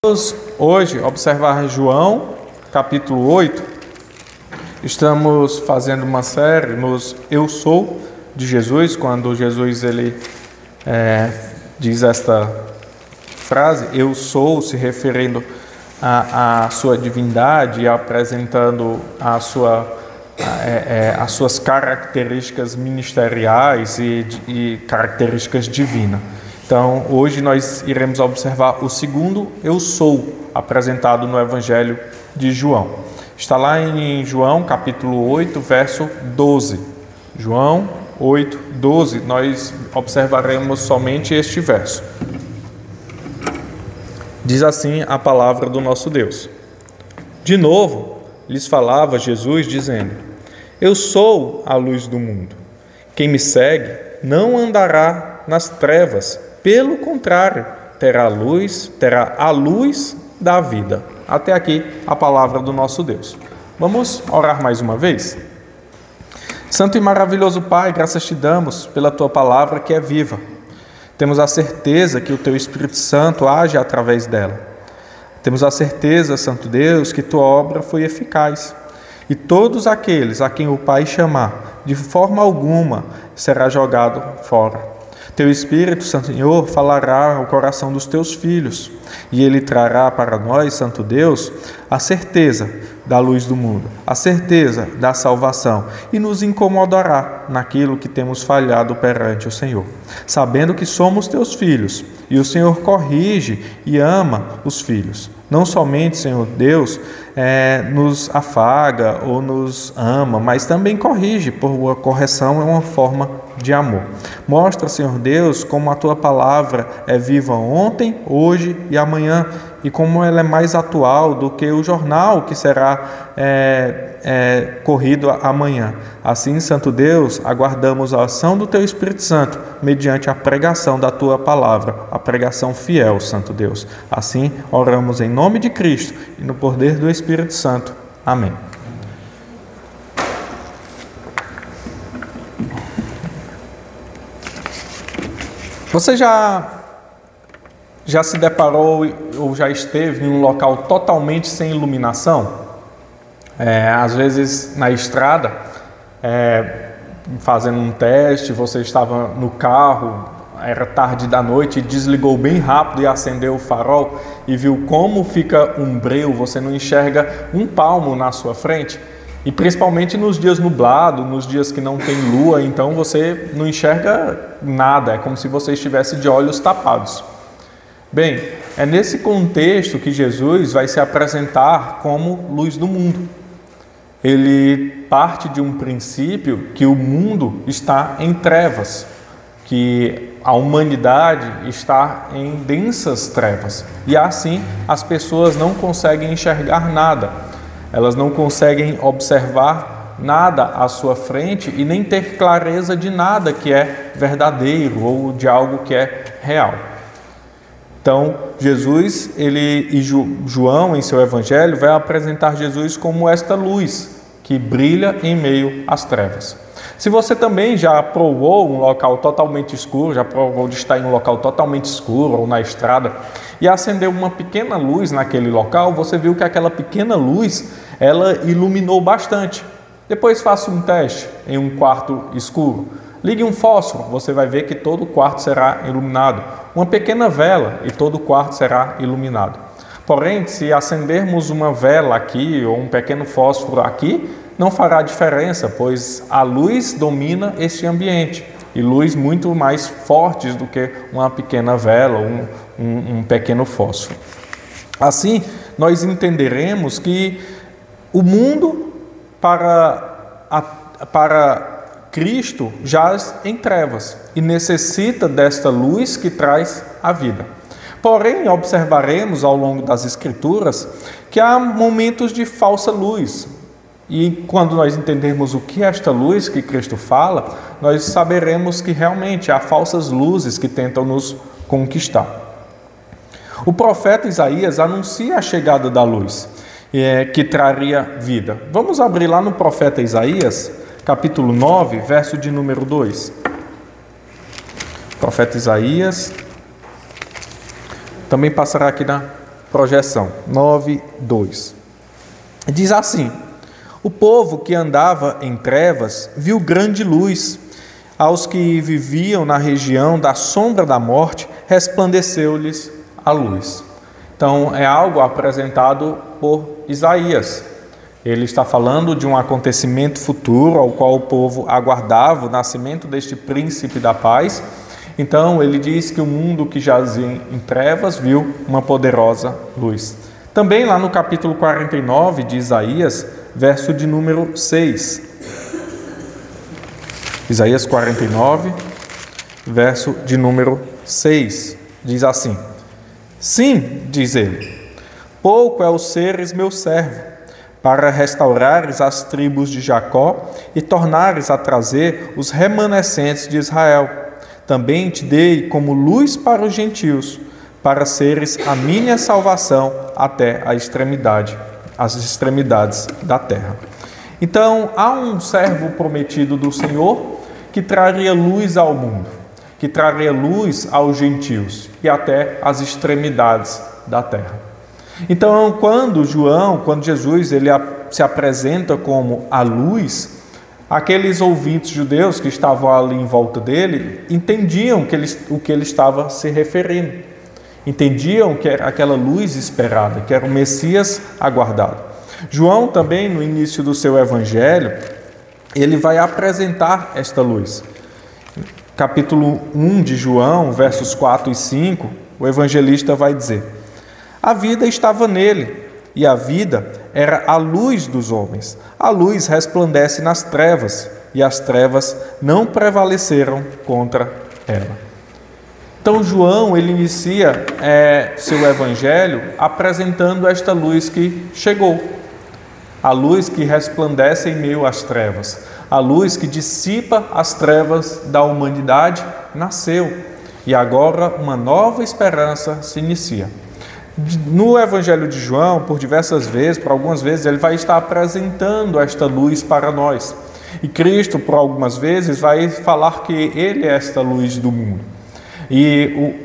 Vamos hoje observar João, capítulo 8. Estamos fazendo uma série nos Eu Sou de Jesus, quando Jesus diz esta frase, Eu Sou, se referindo à sua divindade e apresentando as suas características ministeriais e características divinas. Então, hoje nós iremos observar o segundo Eu Sou, apresentado no Evangelho de João. Está lá em João, capítulo 8, verso 12. João 8, 12, nós observaremos somente este verso. Diz assim a palavra do nosso Deus. De novo, lhes falava Jesus, dizendo: Eu sou a luz do mundo. Quem me segue não andará nas trevas, pelo contrário, terá a luz da vida. Até aqui a palavra do nosso Deus. Vamos orar mais uma vez? Santo e maravilhoso Pai, graças te damos pela tua palavra que é viva. Temos a certeza que o teu Espírito Santo age através dela. Temos a certeza, Santo Deus, que tua obra foi eficaz. E todos aqueles a quem o Pai chamar, de forma alguma, será jogado fora. Teu Espírito, Santo Senhor, falará ao coração dos teus filhos, e ele trará para nós, Santo Deus, a certeza da luz do mundo, a certeza da salvação, e nos incomodará naquilo que temos falhado perante o Senhor, sabendo que somos teus filhos, e o Senhor corrige e ama os filhos. Não somente, Senhor Deus, nos afaga ou nos ama, mas também corrige, por a correção é uma forma de amor. Mostra, Senhor Deus, como a tua palavra é viva ontem, hoje e amanhã, e como ela é mais atual do que o jornal que será corrido amanhã. Assim, Santo Deus, aguardamos a ação do teu Espírito Santo mediante a pregação da tua palavra, a pregação fiel, Santo Deus. Assim, oramos em nome de Cristo e no poder do Espírito Santo. Amém. Você já se deparou ou já esteve em um local totalmente sem iluminação? Às vezes na estrada, fazendo um teste, você estava no carro, era tarde da noite, e desligou bem rápido e acendeu o farol e viu como fica um breu, você não enxerga um palmo na sua frente. E principalmente nos dias nublados, nos dias que não tem lua, então você não enxerga nada, é como se você estivesse de olhos tapados. Bem, é nesse contexto que Jesus vai se apresentar como luz do mundo. Ele parte de um princípio que o mundo está em trevas, que a humanidade está em densas trevas. E assim as pessoas não conseguem enxergar nada. Elas não conseguem observar nada à sua frente e nem ter clareza de nada que é verdadeiro ou de algo que é real. Então, Jesus, João, em seu evangelho, vai apresentar Jesus como esta luz que brilha em meio às trevas. Se você também já provou um local totalmente escuro, já provou de estar em um local totalmente escuro ou na estrada e acendeu uma pequena luz naquele local, você viu que aquela pequena luz, ela iluminou bastante. Depois faça um teste em um quarto escuro. Ligue um fósforo, você vai ver que todo o quarto será iluminado. Uma pequena vela e todo o quarto será iluminado. Porém, se acendermos uma vela aqui ou um pequeno fósforo aqui, não fará diferença, pois a luz domina este ambiente. E luz muito mais fortes do que uma pequena vela ou um pequeno fósforo. Assim, nós entenderemos que o mundo para Cristo jaz em trevas e necessita desta luz que traz a vida. Porém, observaremos ao longo das Escrituras que há momentos de falsa luz. E quando nós entendermos o que é esta luz que Cristo fala, nós saberemos que realmente há falsas luzes que tentam nos conquistar. O profeta Isaías anuncia a chegada da luz, que traria vida. Vamos abrir lá no profeta Isaías, capítulo 9, verso de número 2. Profeta Isaías, também passará aqui projeção 9:2. Diz assim: o povo que andava em trevas viu grande luz. Aos que viviam na região da sombra da morte, resplandeceu-lhes a luz. Então, é algo apresentado por Isaías. Ele está falando de um acontecimento futuro ao qual o povo aguardava o nascimento deste príncipe da paz. Então, ele diz que o mundo que jazia em trevas viu uma poderosa luz. Também lá no capítulo 49 de Isaías, verso de número 6. Isaías 49, verso de número 6, diz assim: sim, diz ele, pouco é o seres meu servo, para restaurares as tribos de Jacó e tornares a trazer os remanescentes de Israel. Também te dei como luz para os gentios, para seres a minha salvação até as extremidades da terra. Então, há um servo prometido do Senhor que traria luz ao mundo, que traria luz aos gentios e até as extremidades da terra. Então, quando Jesus se apresenta como a luz, aqueles ouvintes judeus que estavam ali em volta dele entendiam o que ele estava se referindo. Entendiam que era aquela luz esperada, que era o Messias aguardado. João também, no início do seu evangelho, ele vai apresentar esta luz. Capítulo 1 de João, versos 4 e 5, o evangelista vai dizer: a vida estava nele, e a vida era a luz dos homens. A luz resplandece nas trevas, e as trevas não prevaleceram contra ela. Então João, ele inicia seu evangelho apresentando esta luz que chegou. A luz que resplandece em meio às trevas, a luz que dissipa as trevas da humanidade, nasceu. E agora uma nova esperança se inicia. No Evangelho de João, por algumas vezes, ele vai estar apresentando esta luz para nós. E Cristo, por algumas vezes, vai falar que Ele é esta luz do mundo.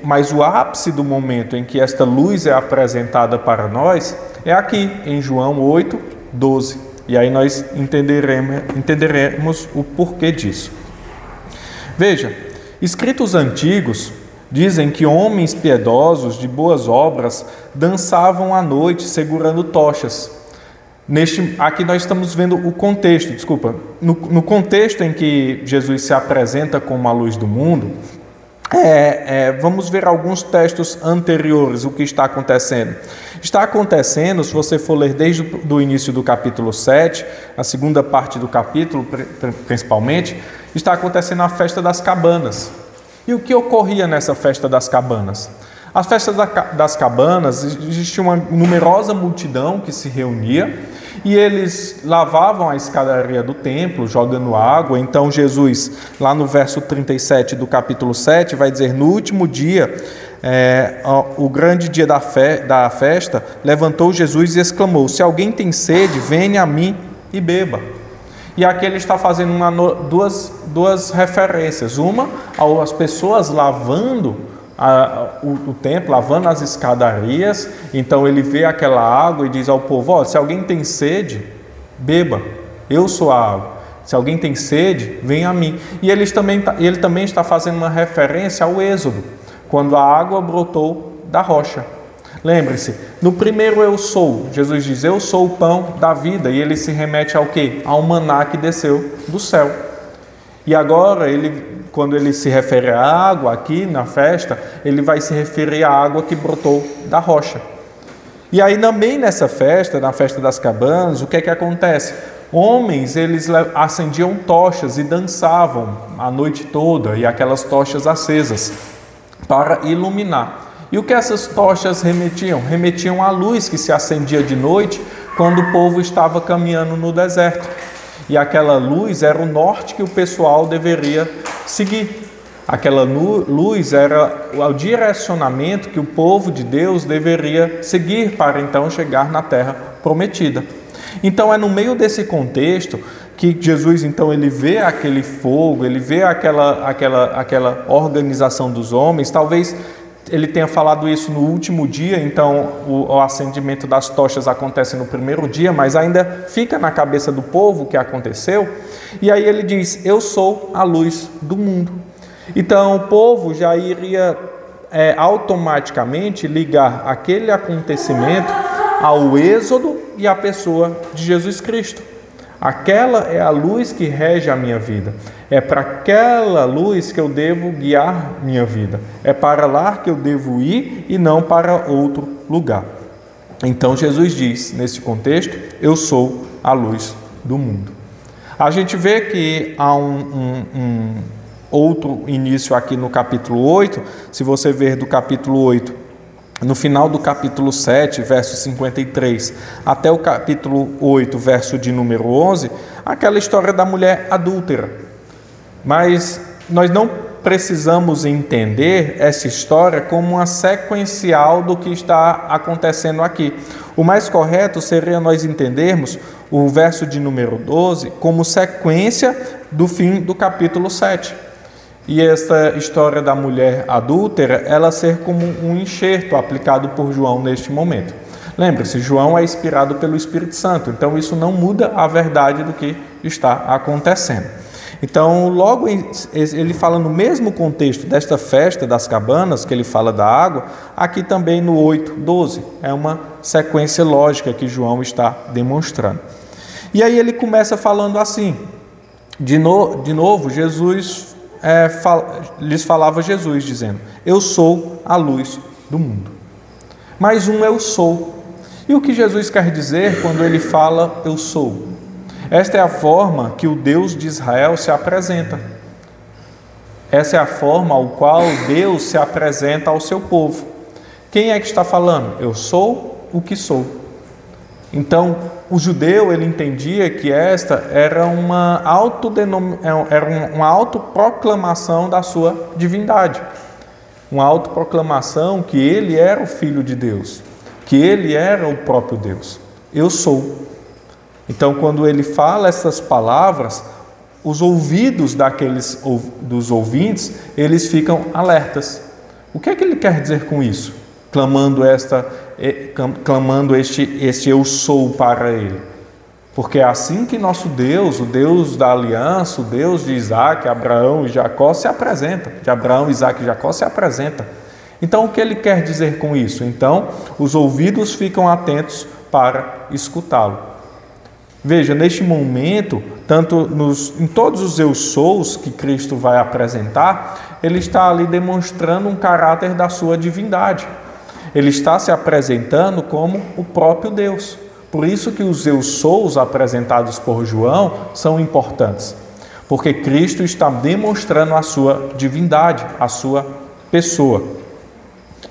Mas o ápice do momento em que esta luz é apresentada para nós é aqui, em João 8:12. E aí nós entenderemos o porquê disso. Veja, escritos antigos dizem que homens piedosos de boas obras dançavam à noite segurando tochas. Aqui nós estamos vendo o contexto, no contexto em que Jesus se apresenta como a luz do mundo, vamos ver alguns textos anteriores, o que está acontecendo. Está acontecendo, se você for ler desde o início do capítulo 7, a segunda parte do capítulo, principalmente, está acontecendo a festa das cabanas. E o que ocorria nessa festa das cabanas? As festas das cabanas, existia uma numerosa multidão que se reunia e eles lavavam a escadaria do templo, jogando água. Então Jesus, lá no verso 37 do capítulo 7, vai dizer: no último dia, o grande dia da festa, levantou Jesus e exclamou: se alguém tem sede, venha a mim e beba. E aqui ele está fazendo duas referências. Uma, às pessoas lavando o templo, lavando as escadarias. Então ele vê aquela água e diz ao povo: se alguém tem sede, beba, eu sou a água. Se alguém tem sede, venha a mim. E ele também está fazendo uma referência ao Êxodo, quando a água brotou da rocha. Lembre-se, no primeiro eu sou, Jesus diz: eu sou o pão da vida, e ele se remete ao quê? Ao maná que desceu do céu. E agora, quando ele se refere à água aqui na festa, ele vai se referir à água que brotou da rocha. E aí também nessa festa, na festa das cabanas, o que é que acontece? Homens, eles acendiam tochas e dançavam a noite toda, e aquelas tochas acesas, para iluminar. E o que essas tochas remetiam? Remetiam à luz que se acendia de noite quando o povo estava caminhando no deserto. E aquela luz era o norte que o pessoal deveria seguir. Aquela luz era o direcionamento que o povo de Deus deveria seguir para então chegar na terra prometida. Então é no meio desse contexto que Jesus então ele vê aquele fogo, ele vê aquela organização dos homens, talvez ele tenha falado isso no último dia, então o acendimento das tochas acontece no primeiro dia, mas ainda fica na cabeça do povo o que aconteceu. E aí ele diz: eu sou a luz do mundo. Então o povo já iria automaticamente ligar aquele acontecimento ao Êxodo e à pessoa de Jesus Cristo. Aquela é a luz que rege a minha vida. É para aquela luz que eu devo guiar minha vida. É para lá que eu devo ir e não para outro lugar. Então Jesus diz, nesse contexto, eu sou a luz do mundo. A gente vê que há um outro início aqui no capítulo 8. Se você ver do capítulo 8, no final do capítulo 7, verso 53, até o capítulo 8, verso de número 11, aquela história da mulher adúltera. Mas nós não precisamos entender essa história como uma sequencial do que está acontecendo aqui. O mais correto seria nós entendermos o verso de número 12 como sequência do fim do capítulo 7. E essa história da mulher adúltera, ela ser como um enxerto aplicado por João neste momento. Lembre-se, João é inspirado pelo Espírito Santo, então isso não muda a verdade do que está acontecendo. Então, logo ele fala no mesmo contexto desta festa das cabanas, que ele fala da água, aqui também no 8:12. É uma sequência lógica que João está demonstrando. E aí ele começa falando assim, de novo, Jesus... lhes falava Jesus, dizendo: eu sou a luz do mundo. Mais um eu sou. E o que Jesus quer dizer quando ele fala eu sou? Esta é a forma que o Deus de Israel se apresenta. Essa é a forma ao qual Deus se apresenta ao seu povo. Quem é que está falando? Eu sou o que sou. Então, o judeu, ele entendia que esta era uma autoproclamação da sua divindade. Uma autoproclamação que ele era o Filho de Deus, que ele era o próprio Deus. Eu sou. Então, quando ele fala essas palavras, os ouvidos dos ouvintes, eles ficam alertas. O que é que ele quer dizer com isso? Clamando este eu sou para ele. Porque é assim que nosso Deus, o Deus da aliança, o Deus de Isaac, Abraão e Jacó se apresenta. De Abraão, Isaac e Jacó se apresenta. Então, o que ele quer dizer com isso? Então, os ouvidos ficam atentos para escutá-lo. Veja, neste momento, em todos os eu sous que Cristo vai apresentar, ele está ali demonstrando um caráter da sua divindade. Ele está se apresentando como o próprio Deus. Por isso que os eu sous apresentados por João são importantes. Porque Cristo está demonstrando a sua divindade, a sua pessoa.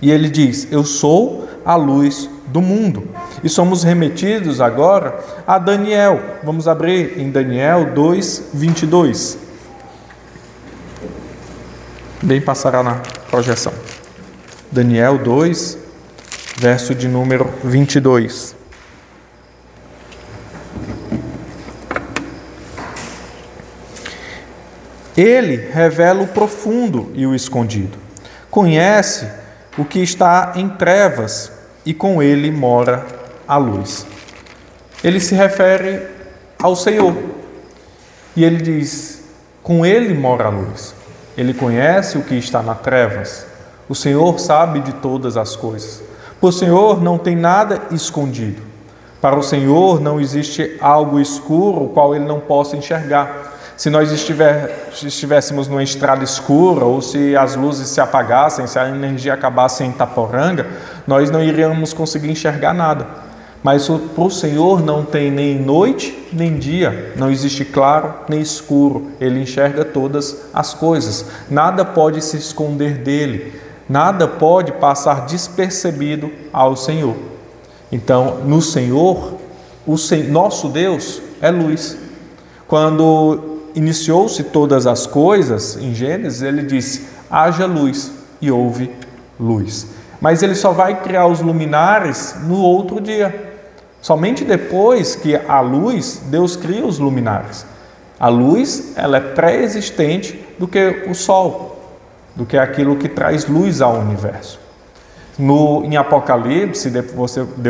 E ele diz: eu sou a luz do mundo. E somos remetidos agora a Daniel. Vamos abrir em Daniel 2:22. Bem, passará na projeção. Daniel 2, verso de número 22. Ele revela o profundo e o escondido. Conhece o que está em trevas e com ele mora a luz. Ele se refere ao Senhor. E ele diz: com ele mora a luz. Ele conhece o que está nas trevas. O Senhor sabe de todas as coisas. Para o Senhor não tem nada escondido. Para o Senhor não existe algo escuro o qual ele não possa enxergar. Se nós estivéssemos numa estrada escura, ou se as luzes se apagassem, se a energia acabasse em Itaporanga, nós não iríamos conseguir enxergar nada. Mas para o Senhor não tem nem noite nem dia, não existe claro nem escuro. Ele enxerga todas as coisas. Nada pode se esconder dele. Nada pode passar despercebido ao Senhor. Então, no Senhor, nosso Deus é luz. Quando iniciou-se todas as coisas, em Gênesis, ele disse: haja luz, e houve luz. Mas ele só vai criar os luminares no outro dia. Somente depois que há luz, Deus cria os luminares. A luz, ela é pré-existente do que o sol, do que aquilo que traz luz ao universo. Em Apocalipse,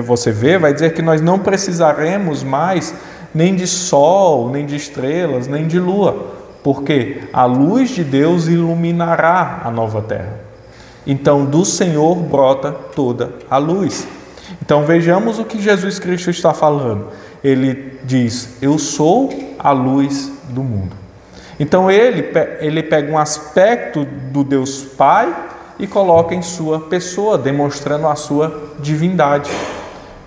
você vê, vai dizer que nós não precisaremos mais nem de sol, nem de estrelas, nem de lua, porque a luz de Deus iluminará a nova terra. Então, do Senhor brota toda a luz. Então, vejamos o que Jesus Cristo está falando. Ele diz: eu sou a luz do mundo. Então, ele pega um aspecto do Deus Pai e coloca em sua pessoa, demonstrando a sua divindade.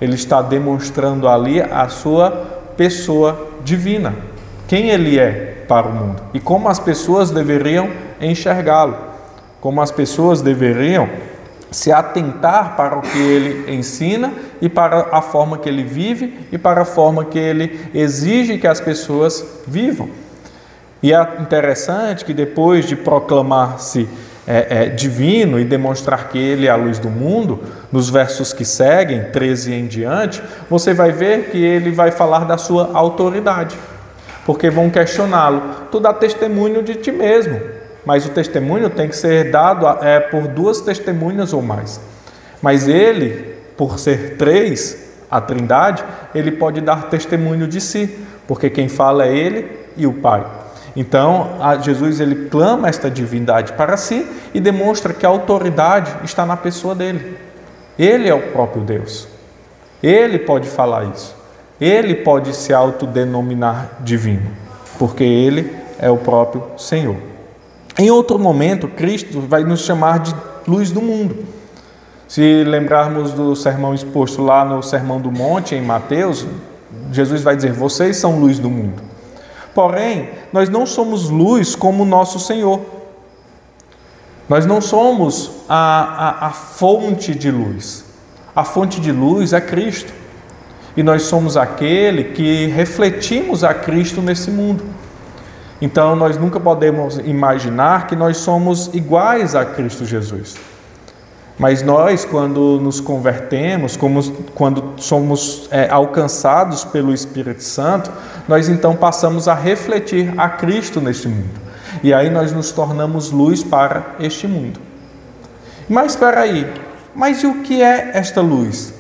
Ele está demonstrando ali a sua pessoa divina, quem ele é para o mundo e como as pessoas deveriam enxergá-lo, como as pessoas deveriam se atentar para o que ele ensina e para a forma que ele vive e para a forma que ele exige que as pessoas vivam. E é interessante que depois de proclamar-se divino e demonstrar que ele é a luz do mundo, nos versos que seguem, 13 em diante, você vai ver que ele vai falar da sua autoridade, porque vão questioná-lo: tu dá testemunho de ti mesmo, mas o testemunho tem que ser dado por 2 testemunhas ou mais. Mas ele, por ser 3, a Trindade, ele pode dar testemunho de si, porque quem fala é ele e o Pai. Então, Jesus ele clama esta divindade para si e demonstra que a autoridade está na pessoa dele. Ele é o próprio Deus. Ele pode falar isso. Ele pode se autodenominar divino, porque ele é o próprio Senhor. Em outro momento, Cristo vai nos chamar de luz do mundo. Se lembrarmos do sermão exposto lá no Sermão do Monte, em Mateus, Jesus vai dizer: vocês são luz do mundo. Porém, nós não somos luz como o nosso Senhor. Nós não somos a fonte de luz. A fonte de luz é Cristo. E nós somos aquele que refletimos a Cristo nesse mundo. Então, nós nunca podemos imaginar que nós somos iguais a Cristo Jesus. Mas nós, quando nos convertemos, quando somos alcançados pelo Espírito Santo, nós então passamos a refletir a Cristo neste mundo. E aí nós nos tornamos luz para este mundo. Mas espera aí, mas e o que é esta luz?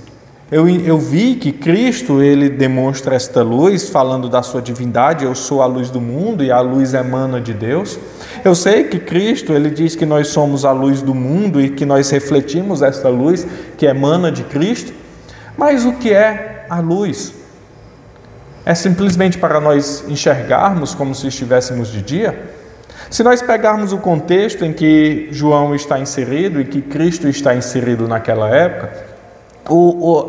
Eu vi que Cristo ele demonstra esta luz falando da sua divindade: eu sou a luz do mundo e a luz emana de Deus. Eu sei que Cristo ele diz que nós somos a luz do mundo e que nós refletimos esta luz que emana de Cristo. Mas o que é a luz? É simplesmente para nós enxergarmos como se estivéssemos de dia? Se nós pegarmos o contexto em que João está inserido e que Cristo está inserido naquela época,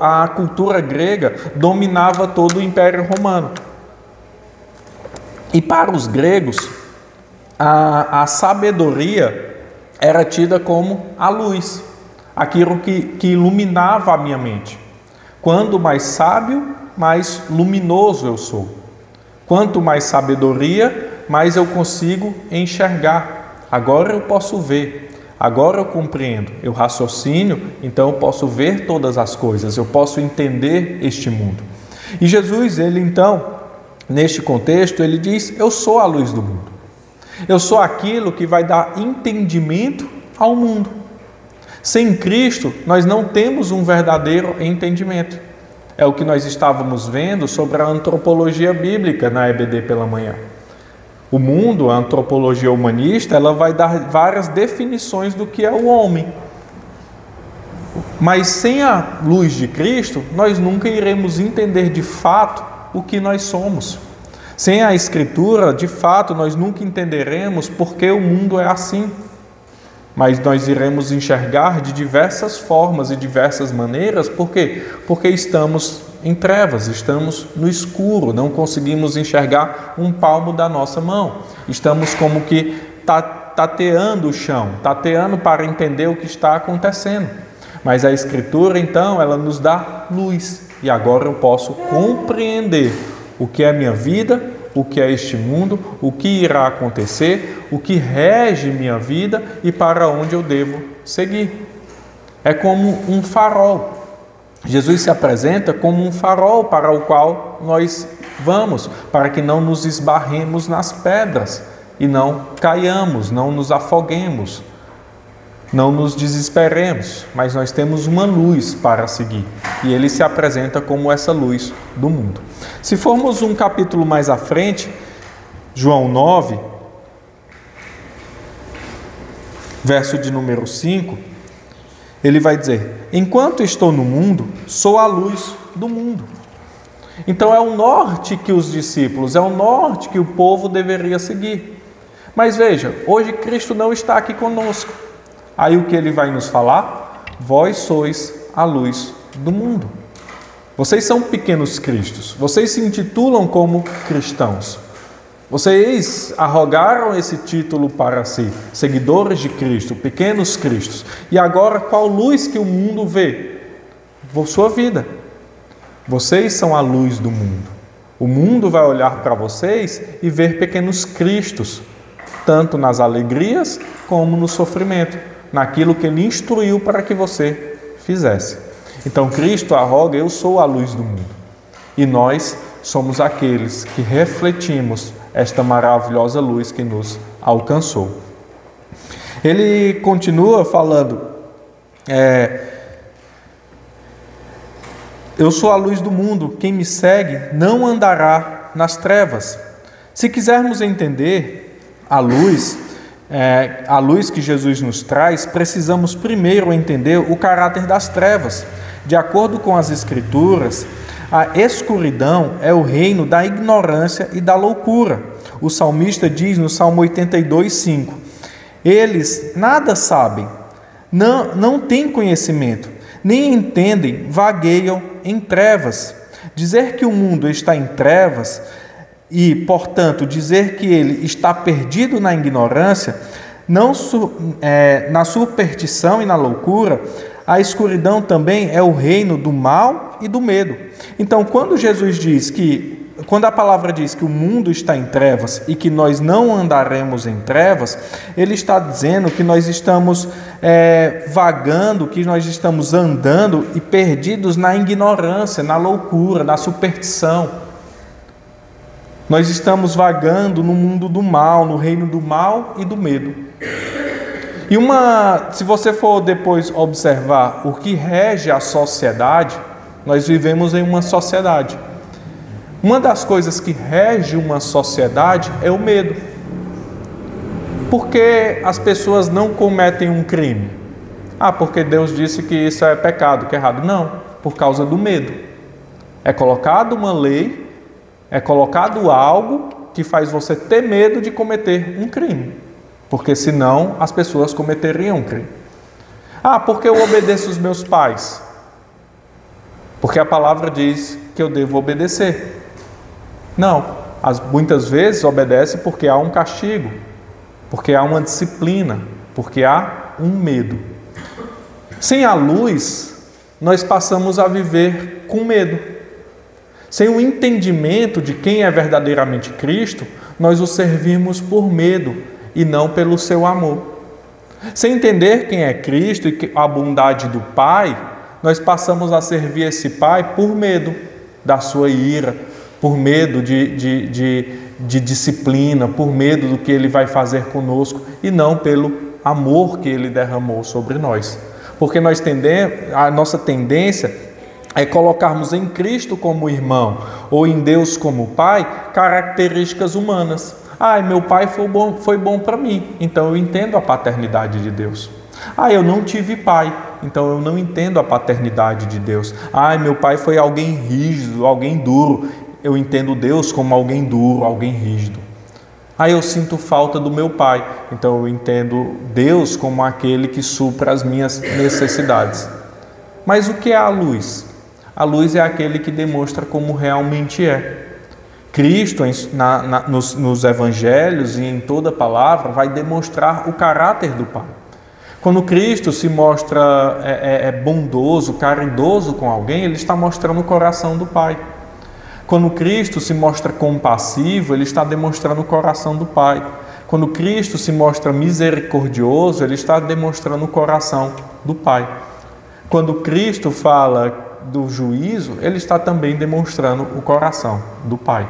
a cultura grega dominava todo o Império Romano. E para os gregos, a sabedoria era tida como a luz, aquilo que iluminava a minha mente. Quanto mais sábio, mais luminoso eu sou. Quanto mais sabedoria, mais eu consigo enxergar. Agora eu posso ver. Agora eu compreendo, eu raciocínio, então eu posso ver todas as coisas, eu posso entender este mundo. E Jesus, ele então, neste contexto, ele diz: eu sou a luz do mundo. Eu sou aquilo que vai dar entendimento ao mundo. Sem Cristo, nós não temos um verdadeiro entendimento. É o que nós estávamos vendo sobre a antropologia bíblica na EBD pela manhã. O mundo, a antropologia humanista, ela vai dar várias definições do que é o homem. Mas sem a luz de Cristo, nós nunca iremos entender de fato o que nós somos. Sem a Escritura, de fato, nós nunca entenderemos por que o mundo é assim. Mas nós iremos enxergar de diversas formas e diversas maneiras. Por quê? Porque estamos em trevas, estamos no escuro, não conseguimos enxergar um palmo da nossa mão. Estamos como que tateando o chão, tateando para entender o que está acontecendo. Mas a Escritura, então, ela nos dá luz. E agora eu posso compreender o que é minha vida, o que é este mundo, o que irá acontecer, o que rege minha vida e para onde eu devo seguir. É como um farol. Jesus se apresenta como um farol para o qual nós vamos, para que não nos esbarremos nas pedras e não caiamos, não nos afoguemos. Não nos desesperemos, mas nós temos uma luz para seguir. E ele se apresenta como essa luz do mundo. Se formos um capítulo mais à frente, João 9, verso de número 5, ele vai dizer: enquanto estou no mundo, sou a luz do mundo. Então é o norte que os discípulos, é o norte que o povo deveria seguir. Mas veja, hoje Cristo não está aqui conosco. Aí o que ele vai nos falar? Vós sois a luz do mundo. Vocês são pequenos cristos, vocês se intitulam como cristãos. Vocês arrogaram esse título para si, seguidores de Cristo, pequenos cristos. E agora, qual luz que o mundo vê? Sua vida. Vocês são a luz do mundo. O mundo vai olhar para vocês e ver pequenos cristos, tanto nas alegrias como no sofrimento, naquilo que ele instruiu para que você fizesse. Então Cristo arroga: eu sou a luz do mundo. E nós somos aqueles que refletimos esta maravilhosa luz que nos alcançou. Ele continua falando: eu sou a luz do mundo, quem me segue não andará nas trevas. Se quisermos entender a luz que Jesus nos traz, precisamos primeiro entender o caráter das trevas. De acordo com as Escrituras, a escuridão é o reino da ignorância e da loucura. O salmista diz no Salmo 82:5: eles nada sabem, não têm conhecimento, nem entendem, vagueiam em trevas. Dizer que o mundo está em trevas e, portanto, dizer que ele está perdido na ignorância, na superstição e na loucura, a escuridão também é o reino do mal e do medo. Então, quando a palavra diz que o mundo está em trevas e que nós não andaremos em trevas, ele está dizendo que nós estamos vagando, que nós estamos andando e perdidos na ignorância, na loucura, na superstição. Nós estamos vagando no mundo do mal, no reino do mal e do medo. E se você for depois observar o que rege a sociedade, nós vivemos em uma sociedade. Uma das coisas que rege uma sociedade é o medo. Por que as pessoas não cometem um crime? Porque Deus disse que isso é pecado, que é errado. Não, por causa do medo. É colocado uma lei, é colocado algo que faz você ter medo de cometer um crime. Porque senão as pessoas cometeriam um crime. Porque eu obedeço os meus pais? Porque a palavra diz que eu devo obedecer. Não, muitas vezes obedece porque há um castigo, porque há uma disciplina, porque há um medo. Sem a luz, nós passamos a viver com medo. Sem o entendimento de quem é verdadeiramente Cristo, nós o servimos por medo e não pelo seu amor. Sem entender quem é Cristo e a bondade do Pai, nós passamos a servir esse Pai por medo da sua ira, por medo de disciplina, por medo do que Ele vai fazer conosco e não pelo amor que Ele derramou sobre nós. Porque a nossa tendência é colocarmos em Cristo como irmão ou em Deus como Pai características humanas. Meu pai foi bom para mim, então eu entendo a paternidade de Deus. Eu não tive pai, então eu não entendo a paternidade de Deus. Meu pai foi alguém rígido, alguém duro, eu entendo Deus como alguém duro, alguém rígido. Eu sinto falta do meu pai, então eu entendo Deus como aquele que supra as minhas necessidades. Mas o que é a luz? A luz é aquele que demonstra como realmente é. Cristo, nos evangelhos e em toda a palavra, vai demonstrar o caráter do Pai. Quando Cristo se mostra bondoso, caridoso com alguém, Ele está mostrando o coração do Pai. Quando Cristo se mostra compassivo, Ele está demonstrando o coração do Pai. Quando Cristo se mostra misericordioso, Ele está demonstrando o coração do Pai. Quando Cristo fala do juízo, Ele está também demonstrando o coração do Pai.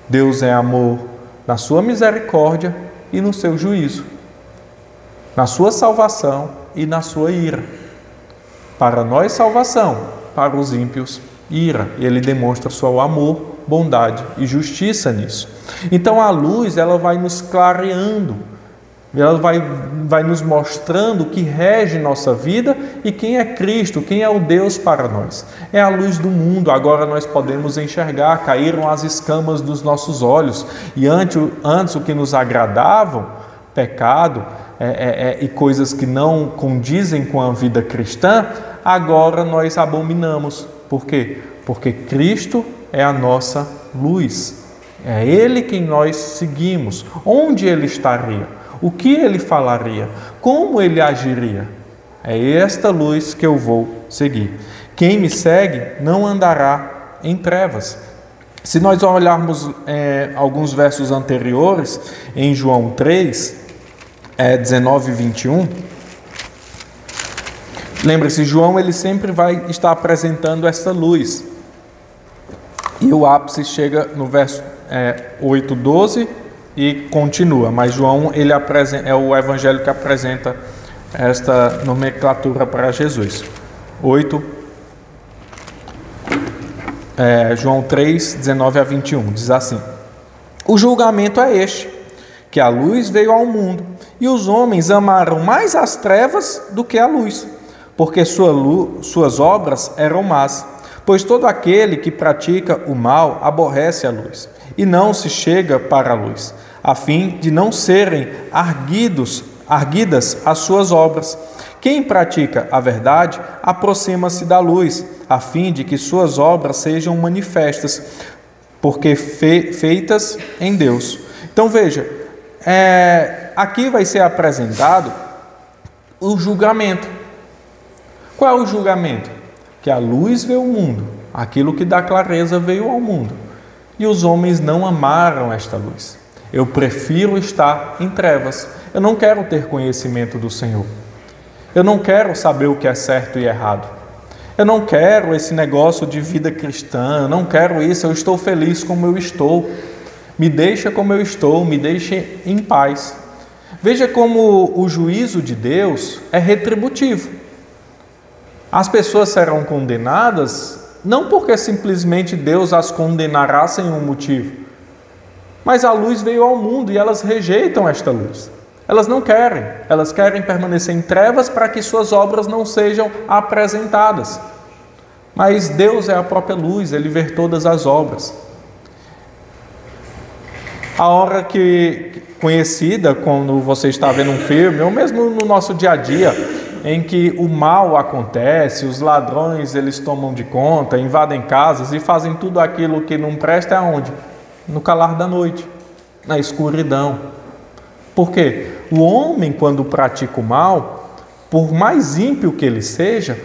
Deus é amor na sua misericórdia e no seu juízo. na sua salvação e na sua ira. Para nós, salvação, para os ímpios, ira. E ele demonstra seu amor, bondade e justiça nisso. Então a luz, ela vai nos clareando, ela vai nos mostrando o que rege nossa vida e quem é Cristo, quem é o Deus para nós. É a luz do mundo, agora nós podemos enxergar, caíram as escamas dos nossos olhos. E antes o que nos agradavam, pecado e coisas que não condizem com a vida cristã, agora nós abominamos. Por quê? Porque Cristo é a nossa luz. É Ele quem nós seguimos. Onde Ele estaria? O que Ele falaria? Como Ele agiria? É esta luz que eu vou seguir. Quem me segue não andará em trevas. Se nós olharmos alguns versos anteriores, em João 3, 19 e 21, lembre-se, João ele sempre vai estar apresentando essa luz. E o ápice chega no verso 8, 12 e continua. Mas João ele é o evangelho que apresenta esta nomenclatura para Jesus. João 3, 19 a 21, diz assim: o julgamento é este, que a luz veio ao mundo, e os homens amaram mais as trevas do que a luz, porque suas obras eram más. Pois todo aquele que pratica o mal aborrece a luz, e não se chega para a luz, a fim de não serem arguidas as suas obras. Quem pratica a verdade aproxima-se da luz, a fim de que suas obras sejam manifestas, porque feitas em Deus. Então veja, aqui vai ser apresentado o julgamento. Qual é o julgamento? Que a luz veio ao mundo, aquilo que dá clareza veio ao mundo, e os homens não amaram esta luz. Eu prefiro estar em trevas. Eu não quero ter conhecimento do Senhor. Eu não quero saber o que é certo e errado. Eu não quero esse negócio de vida cristã. Eu não quero isso. Eu estou feliz como eu estou. Me deixa como eu estou. Me deixe em paz. Veja como o juízo de Deus é retributivo. As pessoas serão condenadas não porque simplesmente Deus as condenará sem um motivo, mas a luz veio ao mundo e elas rejeitam esta luz. Elas não querem, elas querem permanecer em trevas para que suas obras não sejam apresentadas. Mas Deus é a própria luz, Ele vê todas as obras. A hora que conhecida, quando você está vendo um filme, ou mesmo no nosso dia a dia, em que o mal acontece, os ladrões eles tomam de conta, invadem casas e fazem tudo aquilo que não presta, é onde? No calar da noite, na escuridão. Por quê? O homem, quando pratica o mal, por mais ímpio que ele seja,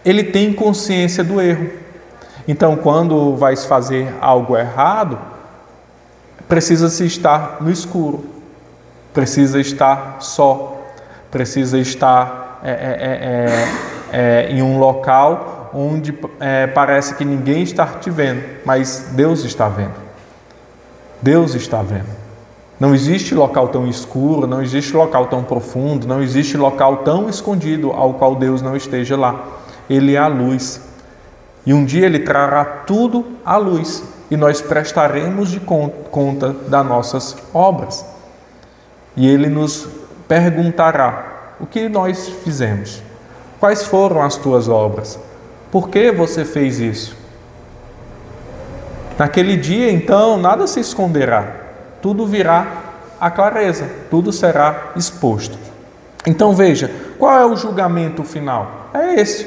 ele tem consciência do erro. Então, quando vai fazer algo errado, precisa-se estar no escuro, precisa estar só, precisa estar em um local onde parece que ninguém está te vendo, mas Deus está vendo. Deus está vendo. Não existe local tão escuro, não existe local tão profundo, não existe local tão escondido ao qual Deus não esteja lá. Ele é a luz. E um dia Ele trará tudo à luz e nós prestaremos de conta das nossas obras. E Ele nos perguntará: o que nós fizemos? Quais foram as tuas obras? Por que você fez isso? Naquele dia, então, nada se esconderá. Tudo virá à clareza. Tudo será exposto. Então veja, qual é o julgamento final? É esse.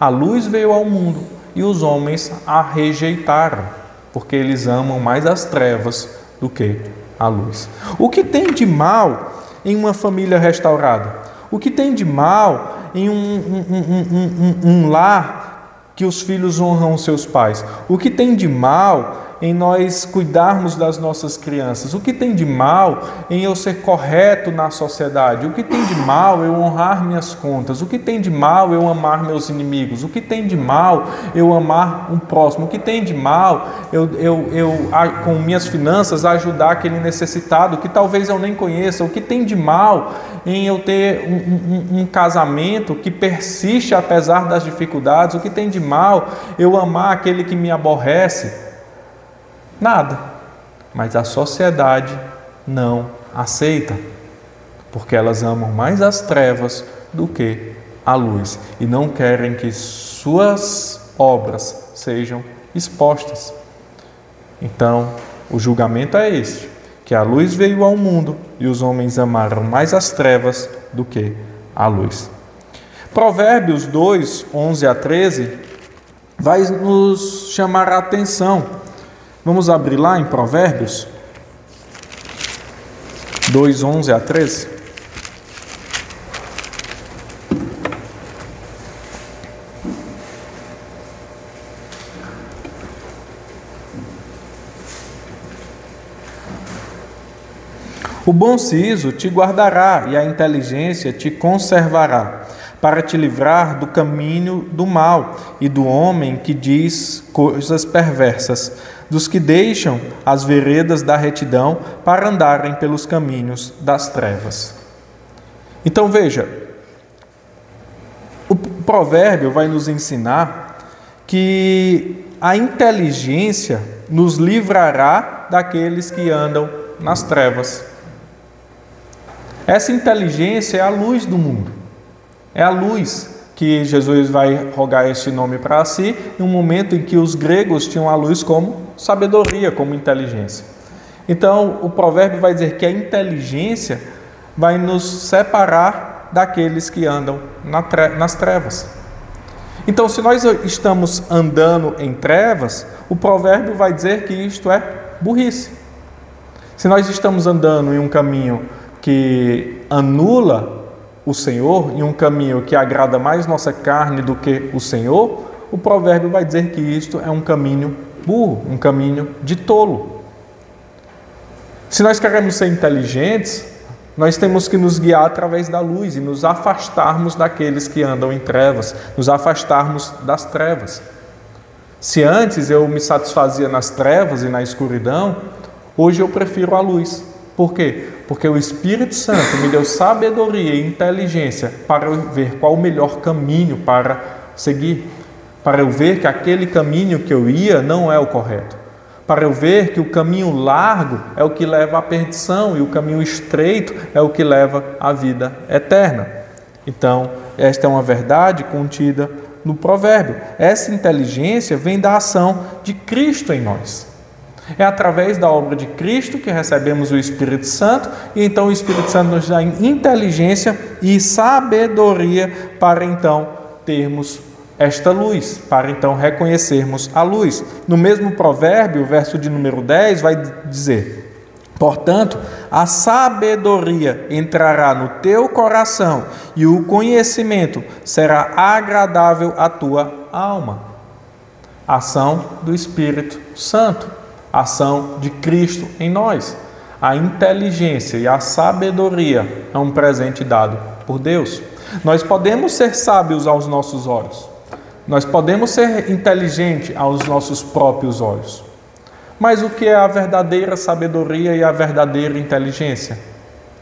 A luz veio ao mundo e os homens a rejeitaram, porque eles amam mais as trevas do que a luz. O que tem de mal em uma família restaurada? O que tem de mal em um lar que os filhos honram seus pais? O que tem de mal em nós cuidarmos das nossas crianças? O que tem de mal em eu ser correto na sociedade? O que tem de mal eu honrar minhas contas? O que tem de mal eu amar meus inimigos? O que tem de mal eu amar um próximo? O que tem de mal eu com minhas finanças ajudar aquele necessitado que talvez eu nem conheça? O que tem de mal em eu ter um casamento que persiste apesar das dificuldades? O que tem de mal eu amar aquele que me aborrece? Nada. Mas a sociedade não aceita, porque elas amam mais as trevas do que a luz e não querem que suas obras sejam expostas. Então, o julgamento é este, que a luz veio ao mundo e os homens amaram mais as trevas do que a luz. Provérbios 2, 11 a 13, vai nos chamar a atenção. Vamos abrir lá em Provérbios 2, 11 a 13. O bom siso te guardará e a inteligência te conservará, para te livrar do caminho do mal e do homem que diz coisas perversas, dos que deixam as veredas da retidão para andarem pelos caminhos das trevas. Então veja, o provérbio vai nos ensinar que a inteligência nos livrará daqueles que andam nas trevas. Essa inteligência é a luz do mundo. É a luz que Jesus vai rogar esse nome para si, em um momento em que os gregos tinham a luz como sabedoria, como inteligência. Então, o provérbio vai dizer que a inteligência vai nos separar daqueles que andam nas trevas. Então, se nós estamos andando em trevas, o provérbio vai dizer que isto é burrice. Se nós estamos andando em um caminho que anula o Senhor, em um caminho que agrada mais nossa carne do que o Senhor, o provérbio vai dizer que isto é um caminho burro, um caminho de tolo. Se nós queremos ser inteligentes, nós temos que nos guiar através da luz e nos afastarmos daqueles que andam em trevas, nos afastarmos das trevas. Se antes eu me satisfazia nas trevas e na escuridão, hoje eu prefiro a luz. Por quê? Porque o Espírito Santo me deu sabedoria e inteligência para eu ver qual o melhor caminho para seguir, para eu ver que aquele caminho que eu ia não é o correto, para eu ver que o caminho largo é o que leva à perdição e o caminho estreito é o que leva à vida eterna. Então, esta é uma verdade contida no provérbio. Essa inteligência vem da ação de Cristo em nós. É através da obra de Cristo que recebemos o Espírito Santo e então o Espírito Santo nos dá inteligência e sabedoria para então termos esta luz, para então reconhecermos a luz. No mesmo provérbio, o verso de número 10 vai dizer: portanto, a sabedoria entrará no teu coração e o conhecimento será agradável à tua alma. Ação do Espírito Santo. Ação de Cristo em nós. A inteligência e a sabedoria é um presente dado por Deus. Nós podemos ser sábios aos nossos olhos. Nós podemos ser inteligentes aos nossos próprios olhos. Mas o que é a verdadeira sabedoria e a verdadeira inteligência?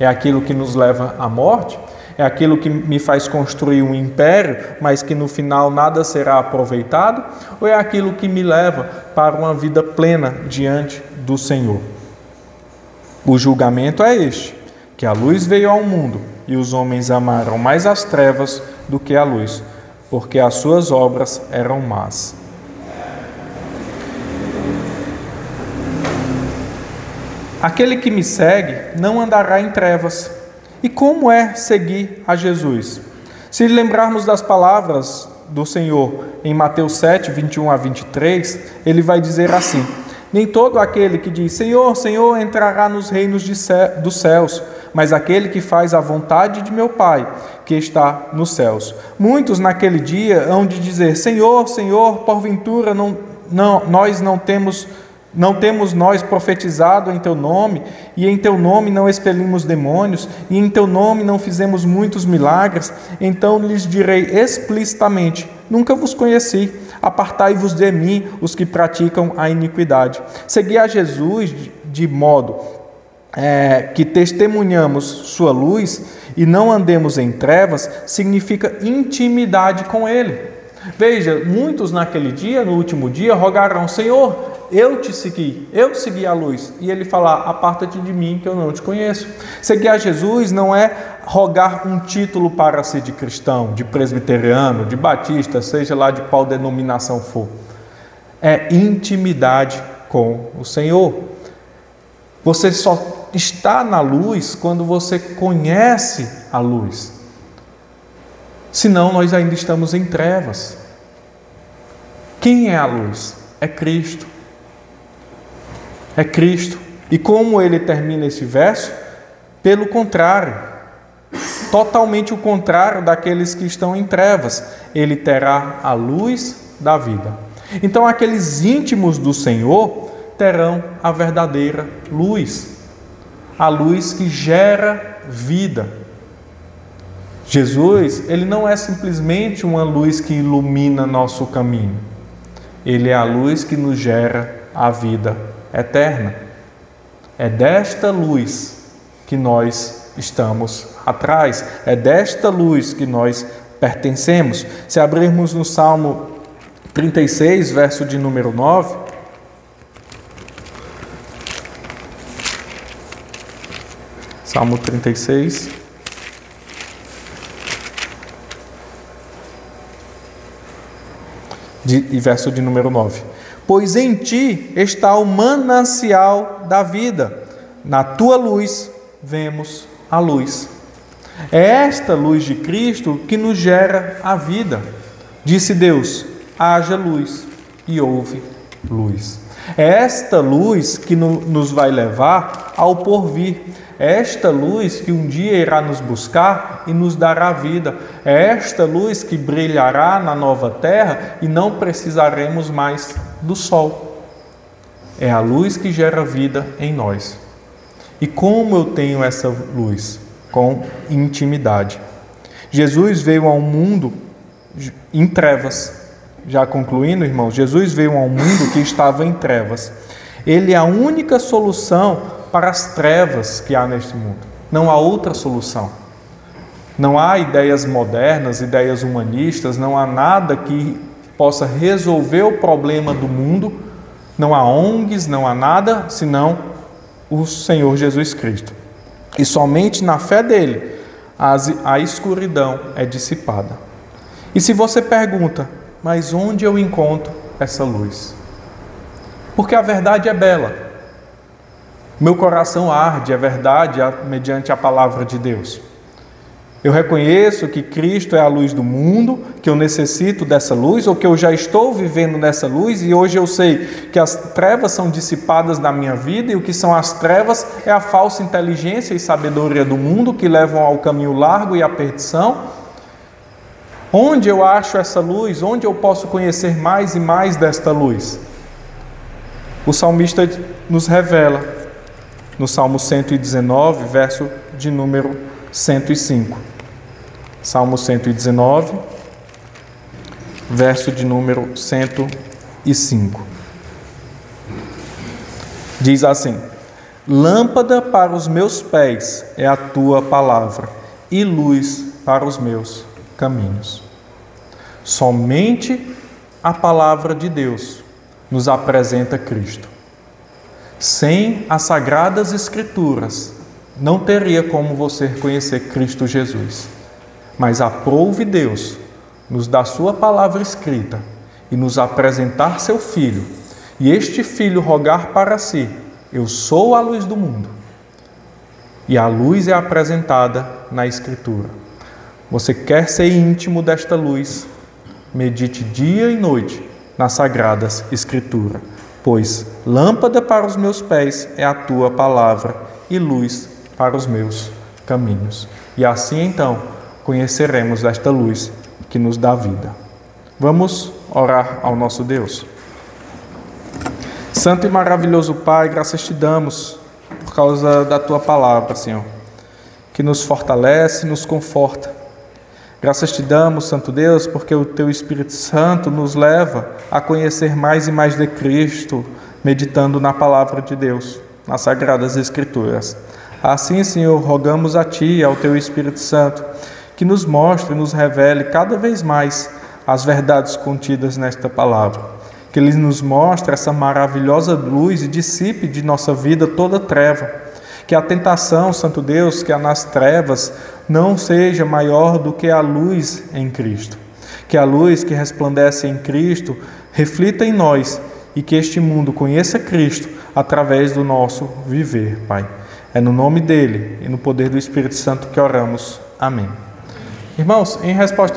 É aquilo que nos leva à morte? É aquilo que me faz construir um império, mas que no final nada será aproveitado? Ou é aquilo que me leva para uma vida plena diante do Senhor? O julgamento é este, que a luz veio ao mundo e os homens amaram mais as trevas do que a luz, porque as suas obras eram más. Aquele que me segue não andará em trevas. E como é seguir a Jesus? Se lembrarmos das palavras do Senhor em Mateus 7, 21 a 23, ele vai dizer assim: nem todo aquele que diz Senhor, Senhor entrará nos reinos dos céus, mas aquele que faz a vontade de meu Pai, que está nos céus. Muitos naquele dia hão de dizer Senhor, Senhor, porventura nós não temos Não temos nós profetizado em Teu nome, e em Teu nome não expelimos demônios, e em Teu nome não fizemos muitos milagres? Então lhes direi explicitamente: nunca vos conheci, apartai-vos de mim, os que praticam a iniquidade. Seguir a Jesus de modo que testemunhamos sua luz e não andemos em trevas, significa intimidade com Ele. Veja, muitos naquele dia, no último dia, rogarão: Senhor, eu te segui, eu segui a luz. E Ele falar: aparta-te de mim, que eu não te conheço. Seguir a Jesus não é rogar um título para ser de cristão, de presbiteriano, de batista, seja lá de qual denominação for. É intimidade com o Senhor. Você só está na luz quando você conhece a luz. Senão nós ainda estamos em trevas. Quem é a luz? É Cristo. É Cristo. E como ele termina esse verso? Pelo contrário. Totalmente o contrário daqueles que estão em trevas. Ele terá a luz da vida. Então aqueles íntimos do Senhor terão a verdadeira luz. A luz que gera vida. Jesus, ele não é simplesmente uma luz que ilumina nosso caminho. Ele é a luz que nos gera a vida eterna. É desta luz que nós estamos atrás. É desta luz que nós pertencemos. Se abrirmos no Salmo 36, verso de número 9... Salmo 36, e verso de número 9. Pois em ti está o manancial da vida, na tua luz vemos a luz. É esta luz de Cristo que nos gera a vida. Disse Deus: haja luz, e houve luz. É esta luz que nos vai levar ao porvir. É esta luz que um dia irá nos buscar e nos dará vida. É esta luz que brilhará na nova terra e não precisaremos mais do sol. É a luz que gera vida em nós. E como eu tenho essa luz? Com intimidade. Jesus veio ao mundo em trevas. Já concluindo, irmãos, Jesus veio ao mundo que estava em trevas. Ele é a única solução para as trevas que há neste mundo. Não há outra solução. Não há ideias modernas, ideias humanistas, não há nada que possa resolver o problema do mundo. Não há ONGs, não há nada senão o Senhor Jesus Cristo. E somente na fé dele a escuridão é dissipada. E se você pergunta: mas onde eu encontro essa luz? Porque a verdade é bela. Meu coração arde, é verdade, mediante a palavra de Deus. Eu reconheço que Cristo é a luz do mundo, que eu necessito dessa luz, ou que eu já estou vivendo nessa luz, e hoje eu sei que as trevas são dissipadas da minha vida, e o que são as trevas é a falsa inteligência e sabedoria do mundo, que levam ao caminho largo e à perdição. Onde eu acho essa luz? Onde eu posso conhecer mais e mais desta luz? O salmista nos revela no Salmo 119, verso de número 105. Salmo 119, verso de número 105. Diz assim: lâmpada para os meus pés é a tua palavra, e luz para os meus caminhos. Somente a palavra de Deus nos apresenta Cristo. Sem as Sagradas Escrituras, não teria como você conhecer Cristo Jesus. Mas aprouve Deus nos dar sua palavra escrita e nos apresentar seu Filho, e este Filho rogar para si: eu sou a luz do mundo. E a luz é apresentada na Escritura. Você quer ser íntimo desta luz? Medite dia e noite nas Sagradas Escrituras. Pois lâmpada para os meus pés é a tua palavra e luz para os meus caminhos. E assim então conheceremos esta luz que nos dá vida. Vamos orar ao nosso Deus. Santo e maravilhoso Pai, graças te damos por causa da tua palavra, Senhor, que nos fortalece, nos conforta. Graças te damos, Santo Deus, porque o teu Espírito Santo nos leva a conhecer mais e mais de Cristo, meditando na palavra de Deus, nas Sagradas Escrituras. Assim, Senhor, rogamos a ti e ao teu Espírito Santo que nos mostre e nos revele cada vez mais as verdades contidas nesta palavra. Que Ele nos mostre essa maravilhosa luz e dissipe de nossa vida toda treva. Que a tentação, Santo Deus, que há nas trevas não seja maior do que a luz em Cristo. Que a luz que resplandece em Cristo reflita em nós e que este mundo conheça Cristo através do nosso viver, Pai. É no nome dEle e no poder do Espírito Santo que oramos. Amém. Irmãos, em resposta